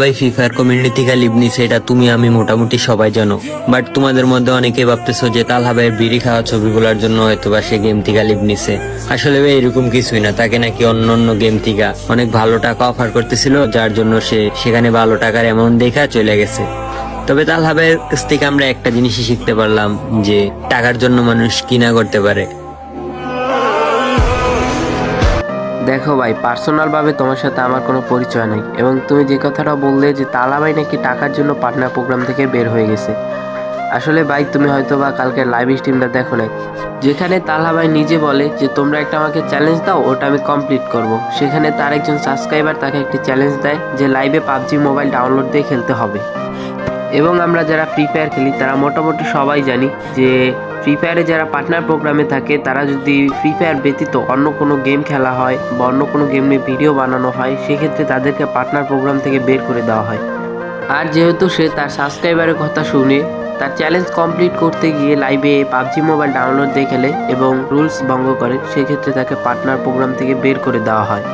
ভাই free fire community থেকে leave নিছে এটা তুমি আমি মোটামুটি সবাই জানো, বাট তোমাদের মধ্যে অনেকে ভাবতেছো যে তালহা ভাইয়ের বিড়ি খাওয়া ছবিগুলোর জন্য হয়তো বা সে গেম থেকে লিভ নিছে। আসলে ভাই এরকম কিছুই না, তাকে নাকি অন্য গেম থেকে অনেক ভালো টাকা অফার করতেছিল, যার জন্য সে সেখানে ভালো টাকার অ্যামাউন্ট দেখা চলে গেছে। তবে তালহা ভাইয়ের কাছ থেকে আমরা একটা জিনিসই শিখতে পারলাম যে টাকার জন্য মানুষ কিনা করতে পারে। দেখো ভাই, পার্সোনাল ভাবে তোমার সাথে আমার কোনো পরিচয় নাই, এবং তুমি যে কথাটা বললে যে তালা ভাই নাকি টাকার জন্য পার্টনার প্রোগ্রাম থেকে বের হয়ে গেছে। আসলে ভাই তুমি হয়তো বা কালকে লাইভ স্ট্রিমটা দেখো নাই, যেখানে তালা ভাই নিজে বলে যে তোমরা একটা আমাকে চ্যালেঞ্জ দাও, ওটা আমি কমপ্লিট করব। সেখানে তার একজন সাবস্ক্রাইবার তাকে একটি চ্যালেঞ্জ দেয় যে লাইভে পাবজি মোবাইল ডাউনলোড দিয়ে খেলতে হবে। এবং আমরা যারা ফ্রি ফায়ার খেলি তারা মোটামুটি সবাই জানি যে ফ্রি ফায়ারে যারা পার্টনার প্রোগ্রামে থাকে তারা যদি ফ্রি ফায়ার ব্যতীত অন্য কোনো গেম খেলা হয় বা অন্য কোনো গেম নিয়ে ভিডিও বানানো হয়, সেক্ষেত্রে তাদেরকে পার্টনার প্রোগ্রাম থেকে বের করে দেওয়া হয়। আর যেহেতু সে তার সাবস্ক্রাইবারের কথা শুনে তার চ্যালেঞ্জ কমপ্লিট করতে গিয়ে লাইভে পাবজি মোবাইল ডাউনলোড দিয়ে খেলে এবং রুলস ভঙ্গ করে, সেক্ষেত্রে তাকে পার্টনার প্রোগ্রাম থেকে বের করে দেওয়া হয়।